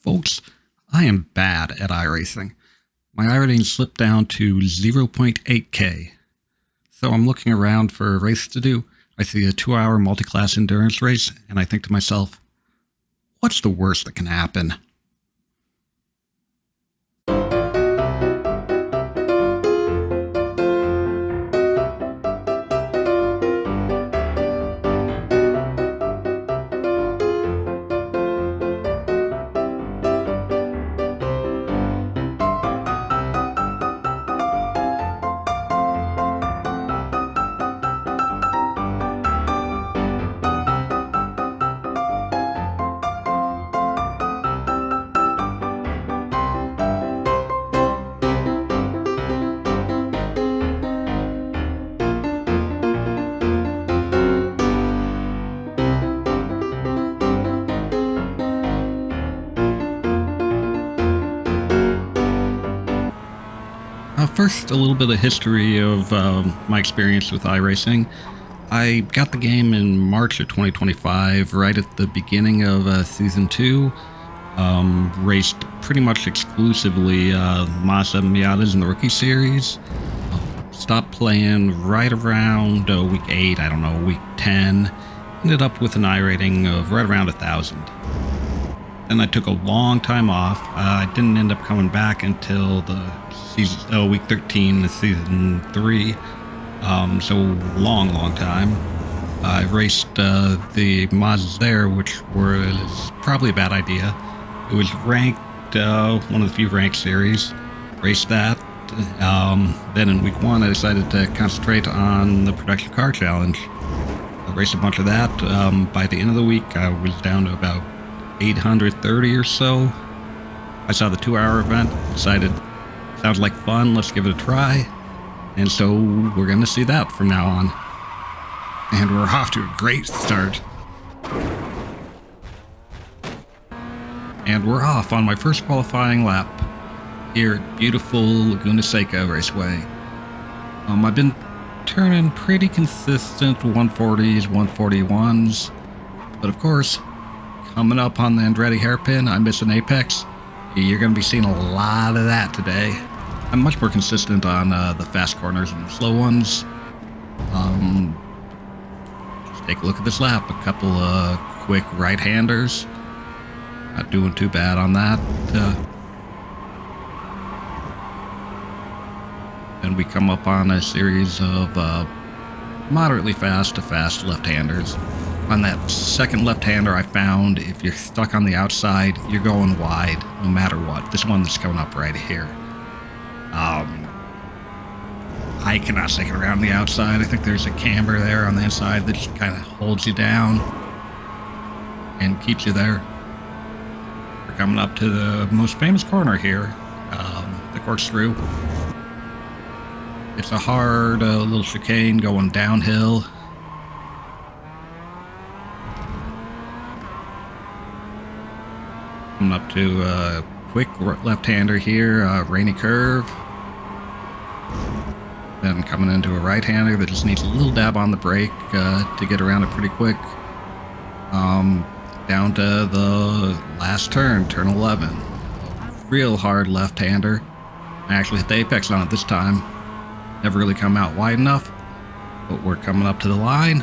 Folks, I am bad at iRacing. My iRating slipped down to 0.8k. So I'm looking around for a race to do. I see a 2-hour multi-class endurance race, and I think to myself, what's the worst that can happen? First, a little bit of history of my experience with iRacing. I got the game in March of 2025, right at the beginning of Season 2. Raced pretty much exclusively Mazda Miatas in the Rookie Series. Stopped playing right around week 8, I don't know, week 10. Ended up with an iRating of right around 1,000. Then I took a long time off. I didn't end up coming back until the week 13 of season 3. So long time. I raced the Mazdas there, which was probably a bad idea. It was ranked, one of the few ranked series. Raced that. Then in week 1, I decided to concentrate on the Production Car Challenge. I raced a bunch of that. By the end of the week, I was down to about 830 or so. I saw the 2-hour event, decided, sounds like fun, let's give it a try. And so we're going to see that from now on. And we're off to a great start. And we're off on my first qualifying lap here at beautiful Laguna Seca Raceway. I've been turning pretty consistent 140s, 141s. But of course, coming up on the Andretti hairpin, I miss an apex. You're going to be seeing a lot of that today. I'm much more consistent on the fast corners and the slow ones. Just take a look at this lap. A couple of quick right-handers. Not doing too bad on that. And we come up on a series of moderately fast to fast left-handers. On that second left-hander, I found if you're stuck on the outside, you're going wide no matter what. This one that's coming up right here. I cannot stick it around the outside. I think there's a camber there on the inside that just kind of holds you down and keeps you there. We're coming up to the most famous corner here, the corkscrew. It's a hard little chicane going downhill. Coming up to a quick left-hander here, rainy curve. Then coming into a right-hander that just needs a little dab on the brake to get around it pretty quick. Down to the last turn, turn 11. Real hard left-hander. I actually hit the apex on it this time. Never really come out wide enough, but we're coming up to the line.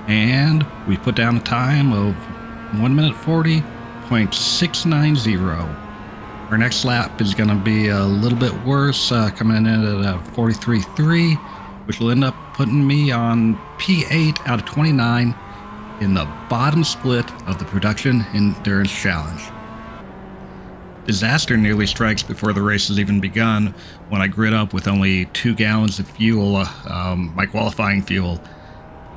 And we put down a time of 1 minute 40.690. Our next lap is going to be a little bit worse, coming in at 43.3, which will end up putting me on P8 out of 29 in the bottom split of the Production Endurance Challenge. Disaster nearly strikes before the race has even begun when I grid up with only 2 gallons of fuel, my qualifying fuel.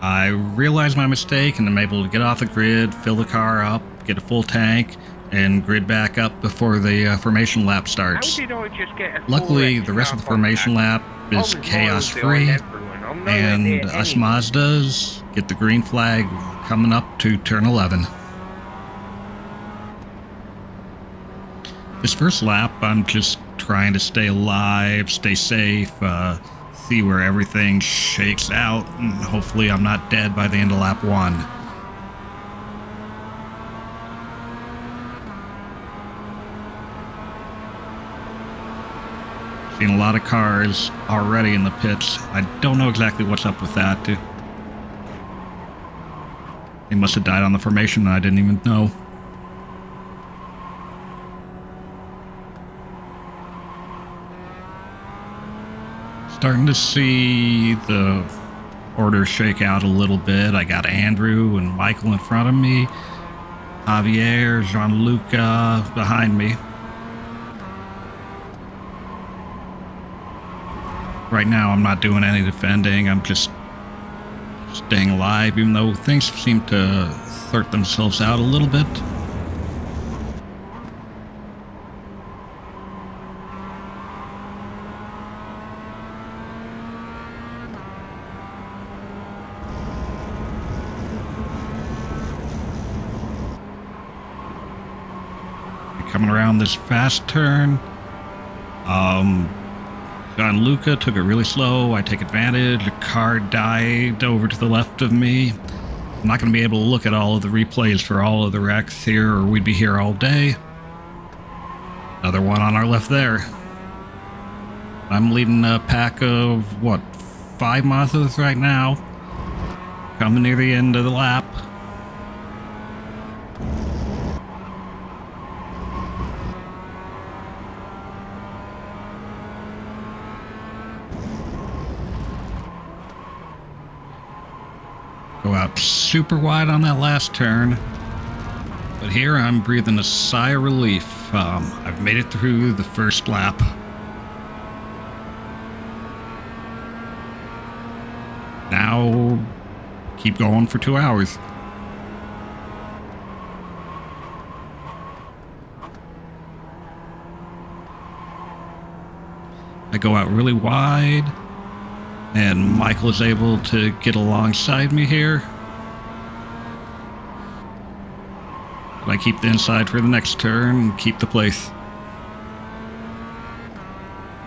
I realize my mistake and I'm able to get off the grid, fill the car up, get a full tank, and grid back up before the formation lap starts. Luckily, the rest of the formation lap is chaos-free, and us Mazdas get the green flag coming up to turn 11. This first lap, I'm just trying to stay alive, stay safe, see where everything shakes out, and hopefully I'm not dead by the end of lap 1. Seen a lot of cars already in the pits. I don't know exactly what's up with that. They must have died on the formation and I didn't even know. Starting to see the order shake out a little bit. I got Andrew and Michael in front of me. Javier, Gianluca behind me. Right now I'm not doing any defending. I'm just staying alive, even though things seem to sort themselves out a little bit. Coming around this fast turn. Gianluca took it really slow. I take advantage. A car died over to the left of me. I'm not going to be able to look at all of the replays for all of the wrecks here, or we'd be here all day. Another one on our left there. I'm leading a pack of, 5 Mazdas right now. Coming near the end of the lap. Go out super wide on that last turn. But here I'm breathing a sigh of relief. I've made it through the first lap. Now, keep going for 2 hours. I go out really wide. And Michael is able to get alongside me here. But I keep the inside for the next turn and keep the place.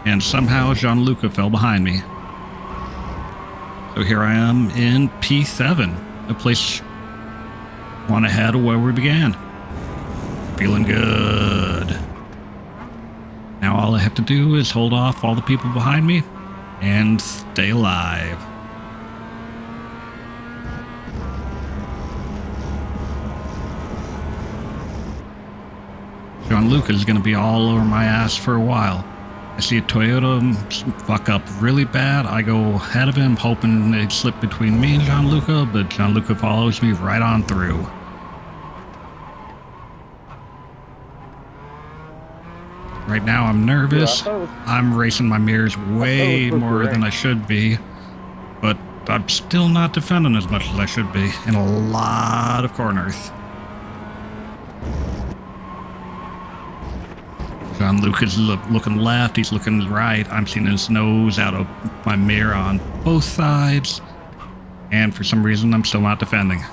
And somehow Gianluca fell behind me. So here I am in P7, a place one ahead of where we began. Feeling good. Now all I have to do is hold off all the people behind me and stay alive. Gianluca is going to be all over my ass for a while. I see a Toyota fuck up really bad. I go ahead of him, hoping they'd slip between me and Gianluca, but Gianluca follows me right on through. Right now I'm nervous. I'm racing my mirrors way more than I should be, but I'm still not defending as much as I should be in a lot of corners. Gianluca's looking left, he's looking right. I'm seeing his nose out of my mirror on both sides, and for some reason I'm still not defending.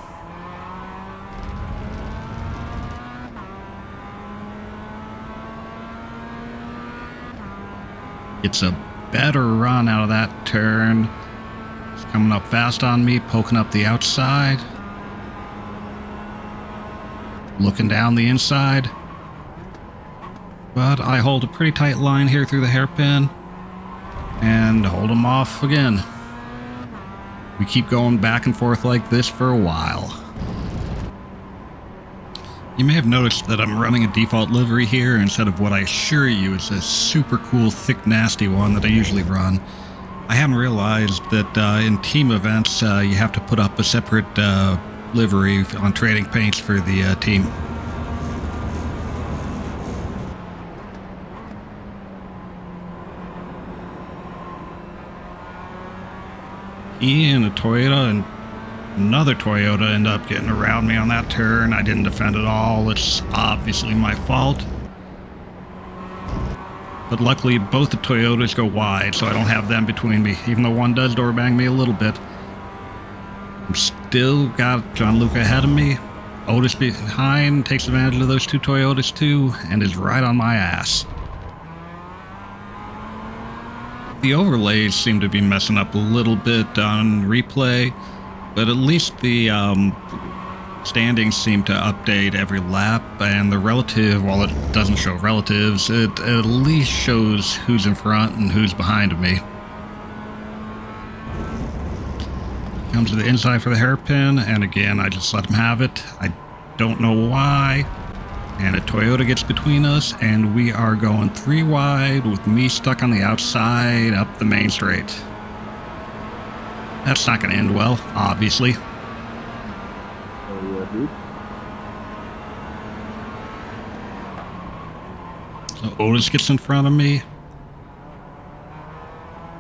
It's a better run out of that turn. It's coming up fast on me, poking up the outside. Looking down the inside. But I hold a pretty tight line here through the hairpin. And hold him off again. We keep going back and forth like this for a while. You may have noticed that I'm running a default livery here instead of what I assure you is a super cool, thick, nasty one that I usually run. I hadn't realized that in team events you have to put up a separate livery on trading paints for the team. He and a Toyota and another Toyota ended up getting around me on that turn. I didn't defend at all. It's obviously my fault. But luckily, both the Toyotas go wide, so I don't have them between me, even though one does door bang me a little bit. I'm still got Gianluca ahead of me. Otis behind, takes advantage of those two Toyotas too, and is right on my ass. The overlays seem to be messing up a little bit on replay, but at least the Standings seem to update every lap, and the relative, while it doesn't show relatives, it at least shows who's in front and who's behind of me. Comes to the inside for the hairpin, and again, I just let him have it. I don't know why. And a Toyota gets between us, and we are going 3 wide with me stuck on the outside up the main straight. That's not going to end well, obviously. So Otis gets in front of me,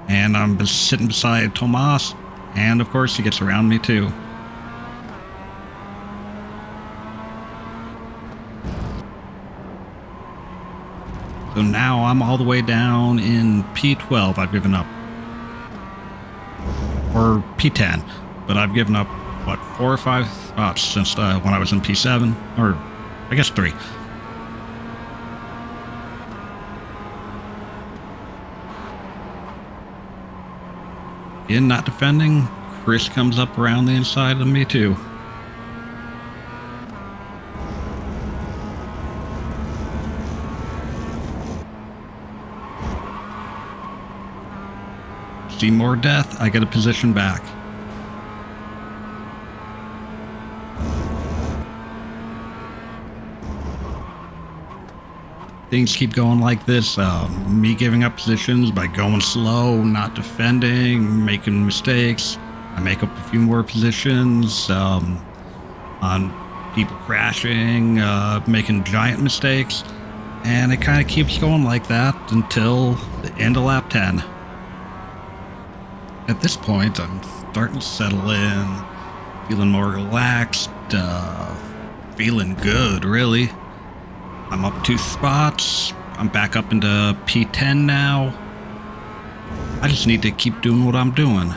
and I'm just sitting beside Tomas, and of course he gets around me too. So now I'm all the way down in P12. I've given up. Or P10. But I've given up, what, 4 or 5 spots since when I was in P7? Or, I guess 3. Again, not defending. Chris comes up around the inside of me too. See more death, I get a position back. Things keep going like this, me giving up positions by going slow, not defending, making mistakes. I make up a few more positions on people crashing, making giant mistakes, and it kind of keeps going like that until the end of lap 10. At this point, I'm starting to settle in, feeling more relaxed, feeling good, really. I'm up 2 spots. I'm back up into P10 now. I just need to keep doing what I'm doing.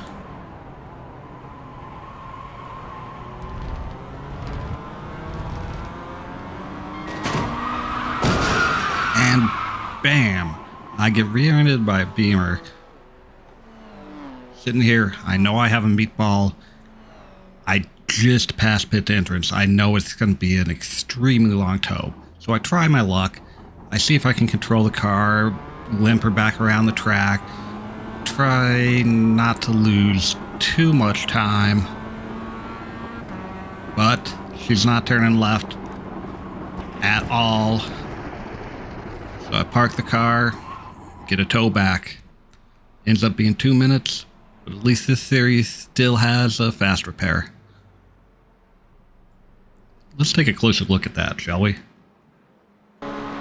And bam! I get rear-ended by a Beamer. Sitting here, I know I have a meatball. I just passed pit entrance. I know it's going to be an extremely long tow. So I try my luck. I see if I can control the car, limp her back around the track, try not to lose too much time. But she's not turning left at all. So I park the car, get a tow back. Ends up being 2 minutes, but at least this series still has a fast repair. Let's take a closer look at that, shall we?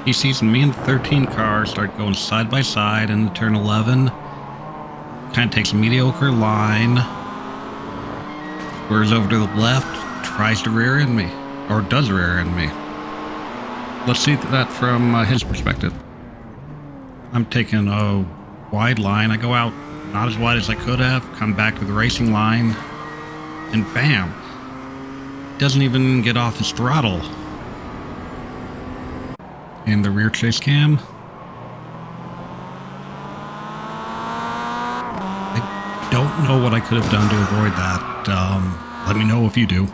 He sees me and the 13 car start going side by side in the turn 11. Kind of takes a mediocre line. Swerves over to the left, tries to rear end me. Or does rear end me. Let's see that from his perspective. I'm taking a wide line. I go out not as wide as I could have, come back to the racing line, and bam! Doesn't even get off his throttle. In the rear chase cam. I don't know what I could have done to avoid that. Let me know if you do.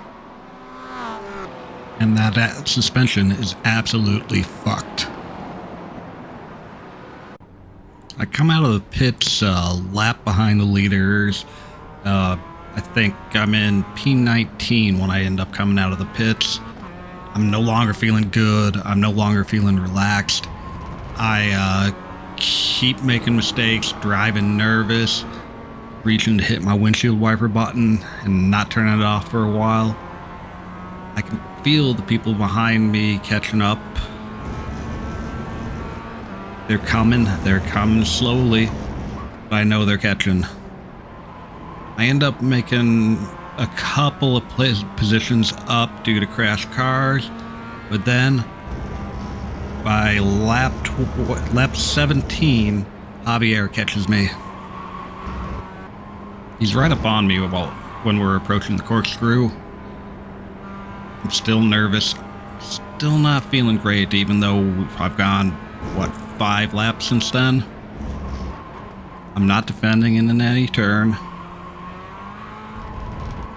And that suspension is absolutely fucked. I come out of the pits lap behind the leaders. I think I'm in P19 when I end up coming out of the pits. I'm no longer feeling good. I'm no longer feeling relaxed. I keep making mistakes, driving nervous, reaching to hit my windshield wiper button and not turning it off for a while. I can feel the people behind me catching up. They're coming slowly, but I know they're catching. I end up making a couple of positions up due to crashed cars, but then by lap 17, Javier catches me. He's right up on me about when we're approaching the corkscrew. I'm still nervous, still not feeling great, even though I've gone, what, 5 laps since then? I'm not defending in any turn.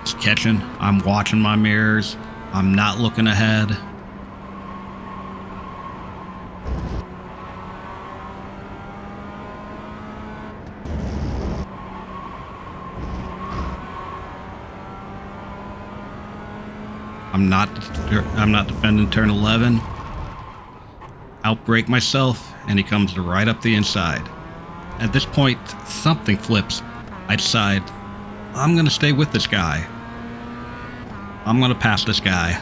Just catching. I'm watching my mirrors. I'm not looking ahead. I'm not defending turn 11. Outbrake myself, and he comes right up the inside. At this point, something flips. I decide, I'm going to stay with this guy. I'm going to pass this guy.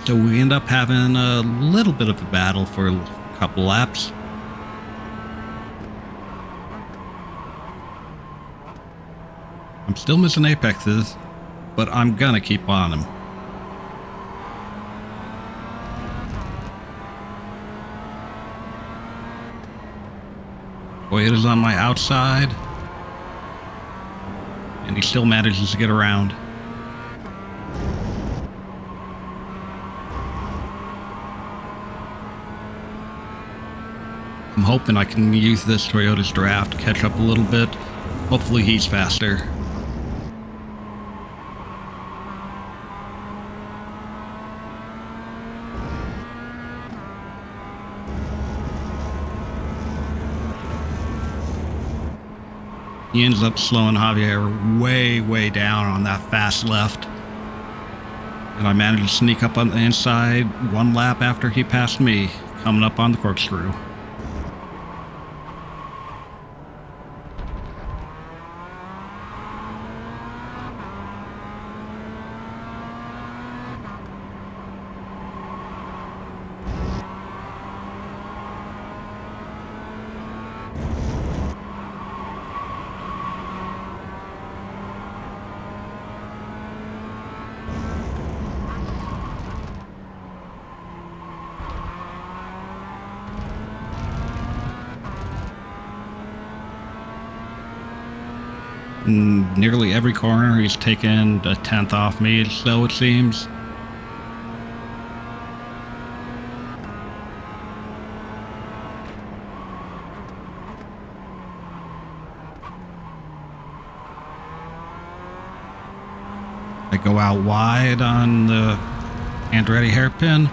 So we end up having a little bit of a battle for a couple laps. I'm still missing apexes, but I'm going to keep on him. Toyota's on my outside, and he still manages to get around. I'm hoping I can use this Toyota's draft to catch up a little bit. Hopefully he's faster. He ends up slowing Javier way down on that fast left. And I managed to sneak up on the inside one lap after he passed me, coming up on the corkscrew. Nearly every corner he's taken a tenth off me, so it seems. I go out wide on the Andretti hairpin.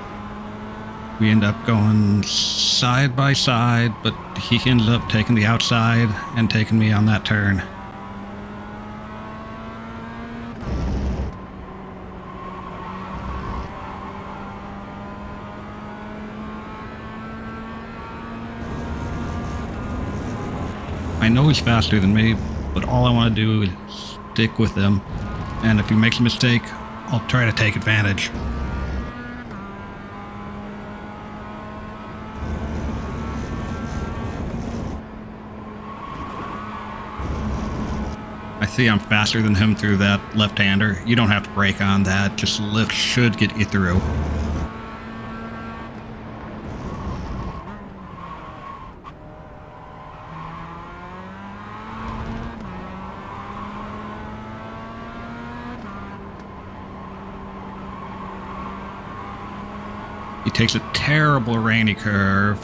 We end up going side by side, but he ends up taking the outside and taking me on that turn. I know he's faster than me, but all I want to do is stick with him. And if he makes a mistake, I'll try to take advantage. I see I'm faster than him through that left-hander. You don't have to brake on that, just lift should get you through. He takes a terrible rainy curve.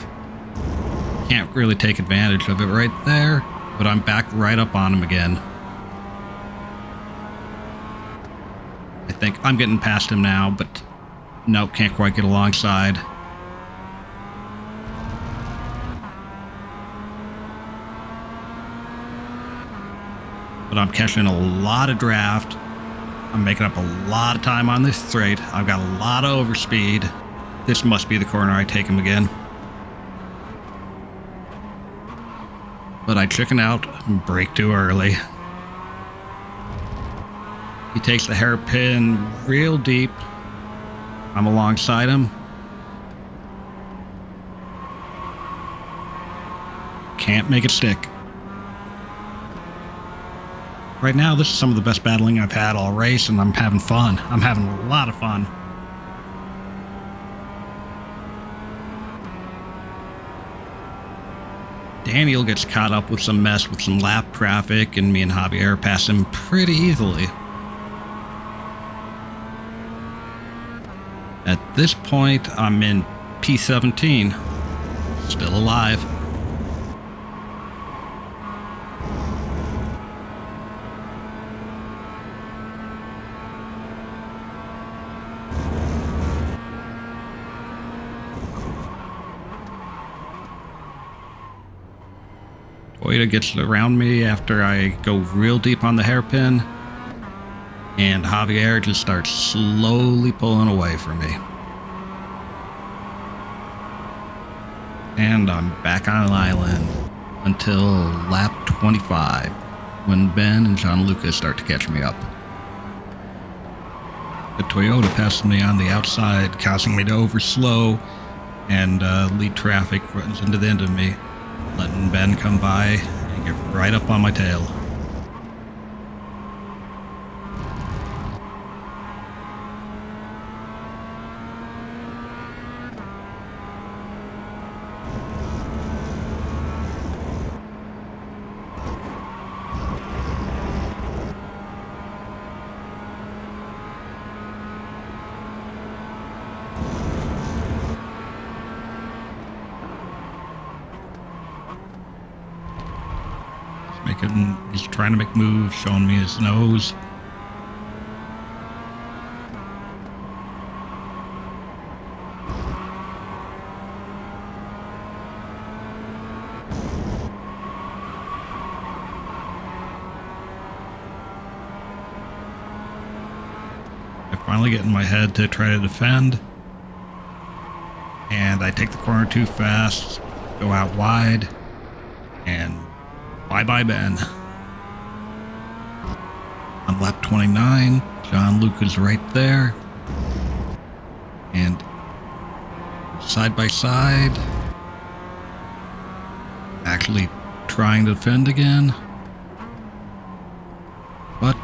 Can't really take advantage of it right there, but I'm back right up on him again. I think I'm getting past him now, but nope, can't quite get alongside. But I'm catching a lot of draft. I'm making up a lot of time on this straight. I've got a lot of overspeed. This must be the corner I take him again. But I chicken out and brake too early. He takes the hairpin real deep. I'm alongside him. Can't make it stick. Right now, this is some of the best battling I've had all race, and I'm having fun. I'm having a lot of fun. Daniel gets caught up with some mess with some lap traffic, and me and Javier pass him pretty easily. At this point, I'm in P17. Still alive. Toyota gets around me after I go real deep on the hairpin, and Javier just starts slowly pulling away from me. And I'm back on an island until lap 25, when Ben and Gianluca start to catch me up. The Toyota passes me on the outside, causing me to overslow, and lead traffic runs into the end of me, letting Ben come by and get right up on my tail. He's trying to make moves, showing me his nose. I finally get in my head to try to defend, and I take the corner too fast, go out wide, and bye-bye, Ben. On lap 29, Gianluca's right there. And side by side, actually trying to defend again. But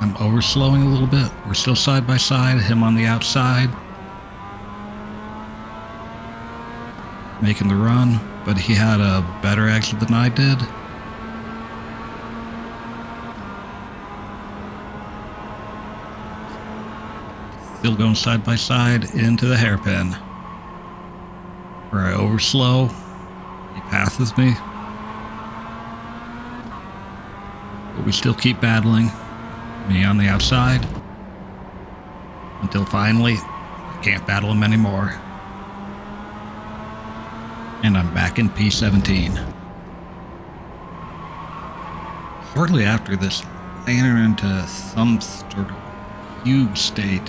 I'm overslowing a little bit. We're still side by side, him on the outside. Making the run, but he had a better exit than I did. Still going side by side into the hairpin, where I overslow. He passes me, but we still keep battling, me on the outside, until finally I can't battle him anymore, and I'm back in P17. Shortly after this, I enter into some sort of fugue state.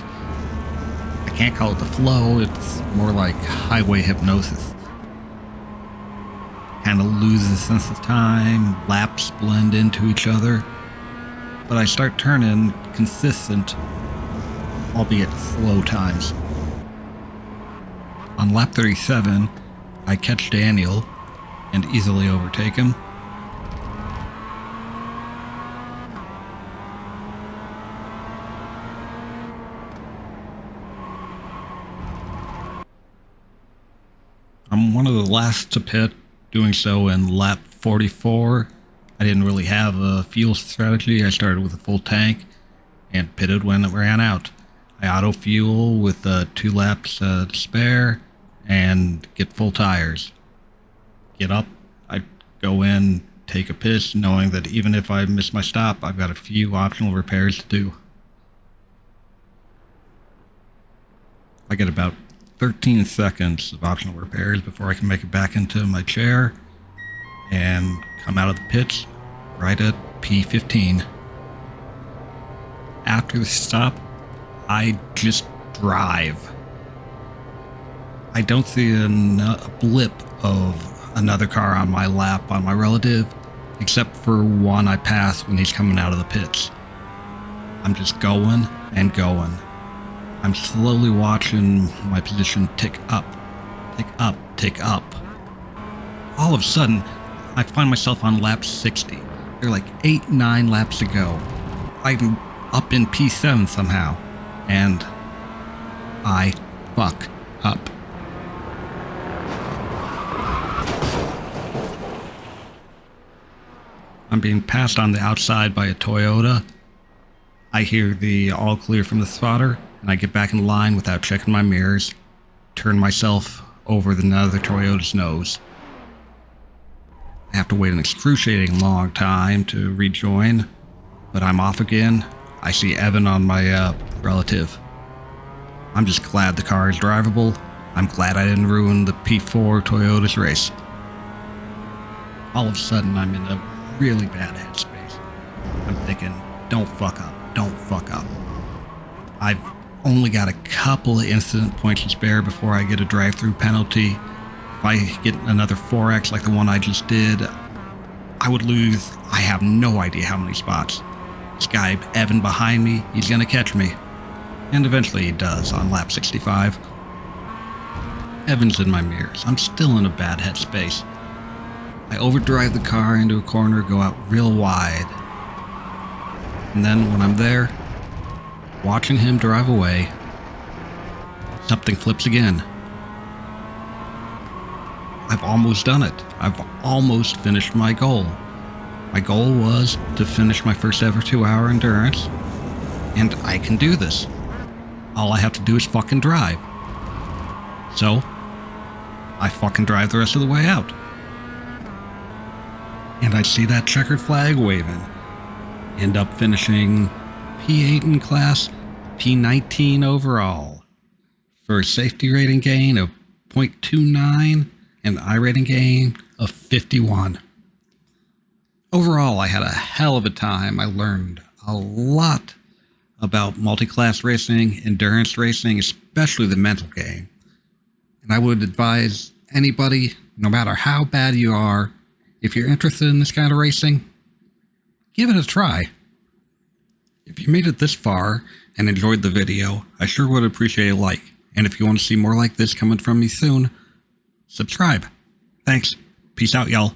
I can't call it the flow, it's more like highway hypnosis. Kind of loses sense of time, laps blend into each other, but I start turning consistent, albeit slow times. On lap 37, I catch Daniel and easily overtake him. I'm one of the last to pit, doing so in lap 44. I didn't really have a fuel strategy. I started with a full tank and pitted when it ran out. I auto fuel with 2 laps to spare and get full tires. Get up, I go in, take a piss, knowing that even if I miss my stop, I've got a few optional repairs to do. I get about 13 seconds of optional repairs before I can make it back into my chair and come out of the pits right at P15. After the stop, I just drive. I don't see a blip of another car on my lap on my relative, except for one I pass when he's coming out of the pits. I'm just going and going. I'm slowly watching my position tick up, tick up, tick up. All of a sudden, I find myself on lap 60. There are like 8-9 laps to go. I'm up in P7 somehow, and I fuck up. I'm being passed on the outside by a Toyota. I hear the all clear from the spotter, and I get back in line without checking my mirrors, turn myself over another Toyota's nose. I have to wait an excruciating long time to rejoin, but I'm off again. I see Evan on my relative. I'm just glad the car is drivable. I'm glad I didn't ruin the P4 Toyota's race. all of a sudden I'm in a really bad headspace. I'm thinking, don't fuck up, don't fuck up. I've only got a couple of incident points to spare before I get a drive-through penalty. If I get another 4X like the one I just did, I would lose, I have no idea how many spots. This guy, Evan, behind me, he's gonna catch me. And eventually he does on lap 65. Evan's in my mirrors. I'm still in a bad headspace. I overdrive the car into a corner, go out real wide. And then when I'm there, watching him drive away, something flips again. I've almost done it. I've almost finished my goal. My goal was to finish my first ever 2-hour endurance, and I can do this. All I have to do is fucking drive. So, I fucking drive the rest of the way out. And I see that checkered flag waving. End up finishing P8 in class, P19 overall, for a safety rating gain of 0.29 and iRating gain of 51. Overall, I had a hell of a time. I learned a lot about multi-class racing, endurance racing, especially the mental game. And I would advise anybody, no matter how bad you are, if you're interested in this kind of racing, give it a try. If you made it this far and enjoyed the video, I sure would appreciate a like. And if you want to see more like this coming from me soon, subscribe. Thanks. Peace out, y'all.